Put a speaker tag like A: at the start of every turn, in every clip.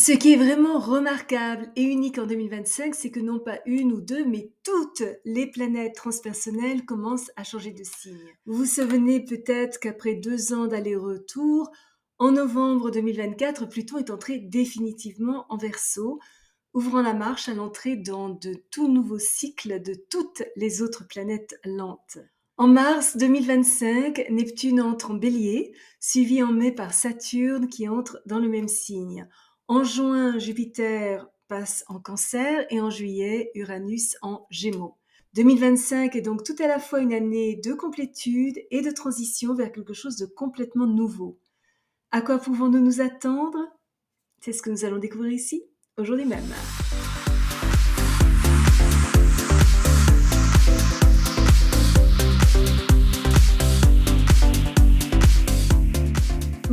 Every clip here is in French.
A: Ce qui est vraiment remarquable et unique en 2025, c'est que non pas une ou deux, mais toutes les planètes transpersonnelles commencent à changer de signe. Vous vous souvenez peut-être qu'après 2 ans d'aller-retour, en novembre 2024, Pluton est entré définitivement en Verseau, ouvrant la marche à l'entrée dans de tout nouveaux cycles de toutes les autres planètes lentes. En mars 2025, Neptune entre en Bélier, suivi en mai par Saturne qui entre dans le même signe. En juin, Jupiter passe en Cancer et en juillet, Uranus en Gémeaux. 2025 est donc tout à la fois une année de complétude et de transition vers quelque chose de complètement nouveau. À quoi pouvons-nous nous attendre? C'est ce que nous allons découvrir ici, aujourd'hui même.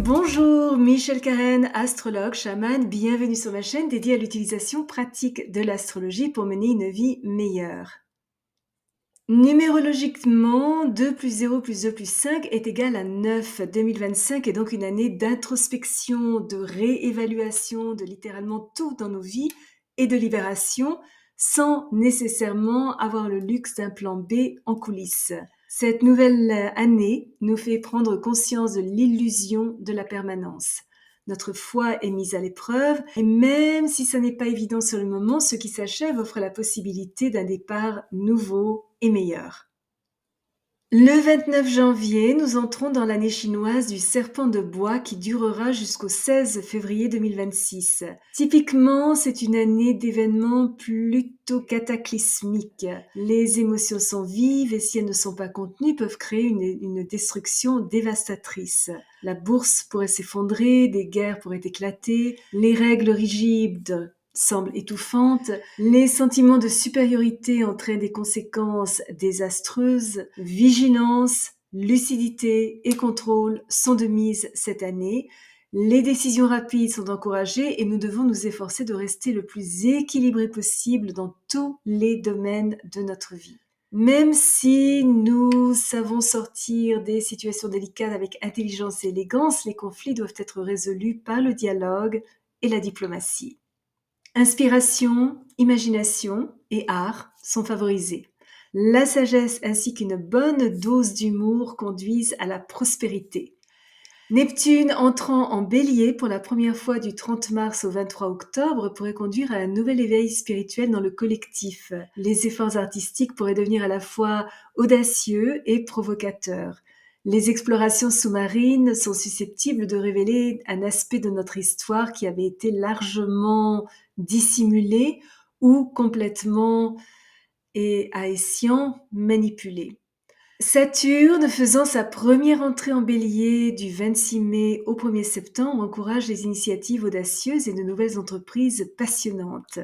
A: Bonjour, Michel Karen, astrologue, chamane, bienvenue sur ma chaîne dédiée à l'utilisation pratique de l'astrologie pour mener une vie meilleure. Numérologiquement, 2 plus 0 plus 2 plus 5 est égal à 9. 2025 est donc une année d'introspection, de réévaluation de littéralement tout dans nos vies et de libération, sans nécessairement avoir le luxe d'un plan B en coulisses. Cette nouvelle année nous fait prendre conscience de l'illusion de la permanence. Notre foi est mise à l'épreuve et même si ça n'est pas évident sur le moment, ce qui s'achève offre la possibilité d'un départ nouveau et meilleur. Le 29 janvier, nous entrons dans l'année chinoise du serpent de bois qui durera jusqu'au 16 février 2026. Typiquement, c'est une année d'événements plutôt cataclysmiques. Les émotions sont vives et si elles ne sont pas contenues, peuvent créer une destruction dévastatrice. La bourse pourrait s'effondrer, des guerres pourraient éclater, les règles rigides semblent étouffantes, les sentiments de supériorité entraînent des conséquences désastreuses, vigilance, lucidité et contrôle sont de mise cette année, les décisions rapides sont encouragées et nous devons nous efforcer de rester le plus équilibré possible dans tous les domaines de notre vie. Même si nous savons sortir des situations délicates avec intelligence et élégance, les conflits doivent être résolus par le dialogue et la diplomatie. Inspiration, imagination et art sont favorisés. La sagesse ainsi qu'une bonne dose d'humour conduisent à la prospérité. Neptune entrant en Bélier pour la première fois du 30 mars au 23 octobre pourrait conduire à un nouvel éveil spirituel dans le collectif. Les efforts artistiques pourraient devenir à la fois audacieux et provocateurs. Les explorations sous-marines sont susceptibles de révéler un aspect de notre histoire qui avait été largement dissimulé ou complètement et à escient manipulé. Saturne, faisant sa première entrée en Bélier du 26 mai au 1er septembre, encourage les initiatives audacieuses et de nouvelles entreprises passionnantes.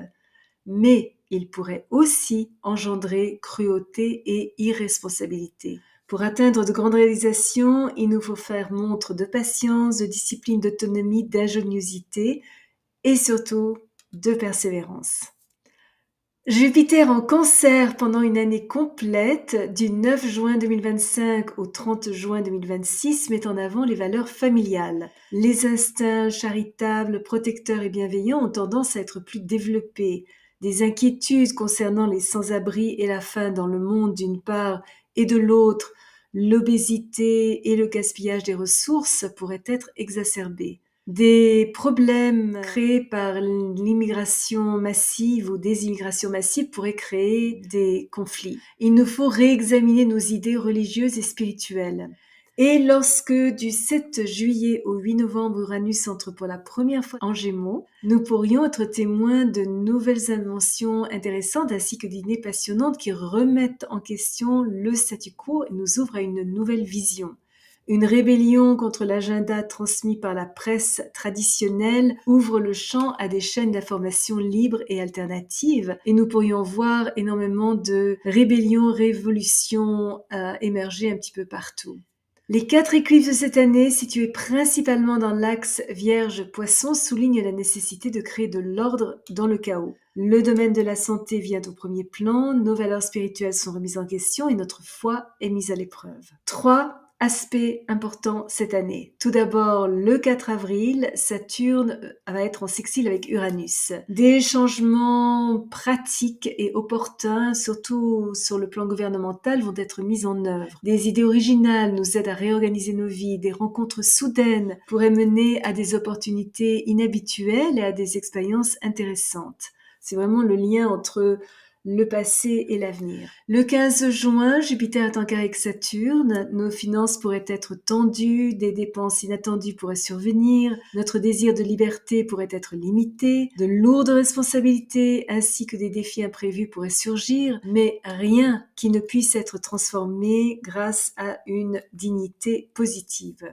A: Mais il pourrait aussi engendrer cruauté et irresponsabilité. Pour atteindre de grandes réalisations, il nous faut faire montre de patience, de discipline, d'autonomie, d'ingéniosité et surtout de persévérance. Jupiter en Cancer pendant une année complète, du 9 juin 2025 au 30 juin 2026, met en avant les valeurs familiales. Les instincts charitables, protecteurs et bienveillants ont tendance à être plus développés. Des inquiétudes concernant les sans-abri et la faim dans le monde d'une part et de l'autre, l'obésité et le gaspillage des ressources pourraient être exacerbés. Des problèmes créés par l'immigration massive ou des immigrations massives pourraient créer des conflits. Il nous faut réexaminer nos idées religieuses et spirituelles. Et lorsque du 7 juillet au 8 novembre, Uranus entre pour la première fois en Gémeaux, nous pourrions être témoins de nouvelles inventions intéressantes ainsi que d'idées passionnantes qui remettent en question le statu quo et nous ouvrent à une nouvelle vision. Une rébellion contre l'agenda transmis par la presse traditionnelle ouvre le champ à des chaînes d'information libres et alternatives et nous pourrions voir énormément de rébellions, révolutions émerger un petit peu partout. Les 4 éclipses de cette année, situées principalement dans l'axe Vierge-Poisson, soulignent la nécessité de créer de l'ordre dans le chaos. Le domaine de la santé vient au premier plan, nos valeurs spirituelles sont remises en question et notre foi est mise à l'épreuve. 3. aspects importants cette année. Tout d'abord, le 4 avril, Saturne va être en sextile avec Uranus. Des changements pratiques et opportuns, surtout sur le plan gouvernemental, vont être mis en œuvre. Des idées originales nous aident à réorganiser nos vies. Des rencontres soudaines pourraient mener à des opportunités inhabituelles et à des expériences intéressantes. C'est vraiment le lien entre le passé et l'avenir. Le 15 juin, Jupiter est en carré avec Saturne, nos finances pourraient être tendues, des dépenses inattendues pourraient survenir, notre désir de liberté pourrait être limité, de lourdes responsabilités ainsi que des défis imprévus pourraient surgir, mais rien qui ne puisse être transformé grâce à une dignité positive.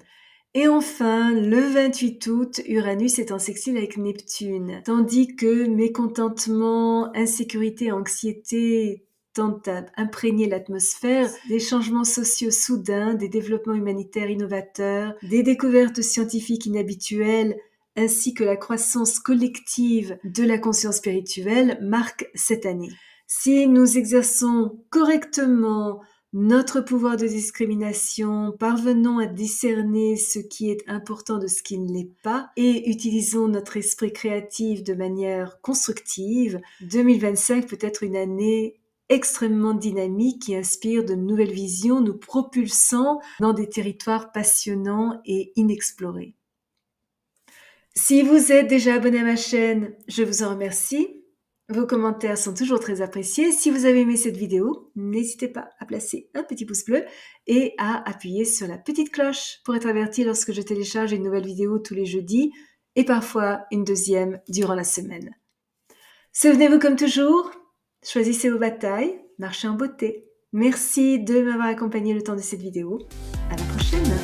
A: Et enfin, le 28 août, Uranus est en sextile avec Neptune, tandis que mécontentement, insécurité, anxiété tentent à imprégner l'atmosphère, des changements sociaux soudains, des développements humanitaires innovateurs, des découvertes scientifiques inhabituelles, ainsi que la croissance collective de la conscience spirituelle marquent cette année. Si nous exerçons correctement notre pouvoir de discrimination, parvenons à discerner ce qui est important de ce qui ne l'est pas et utilisons notre esprit créatif de manière constructive, 2025 peut être une année extrêmement dynamique qui inspire de nouvelles visions, nous propulsant dans des territoires passionnants et inexplorés. Si vous êtes déjà abonné à ma chaîne, je vous en remercie. Vos commentaires sont toujours très appréciés. Si vous avez aimé cette vidéo, n'hésitez pas à placer un petit pouce bleu et à appuyer sur la petite cloche pour être averti lorsque je télécharge une nouvelle vidéo tous les jeudis et parfois une deuxième durant la semaine. Souvenez-vous comme toujours, choisissez vos batailles, marchez en beauté. Merci de m'avoir accompagné le temps de cette vidéo. À la prochaine!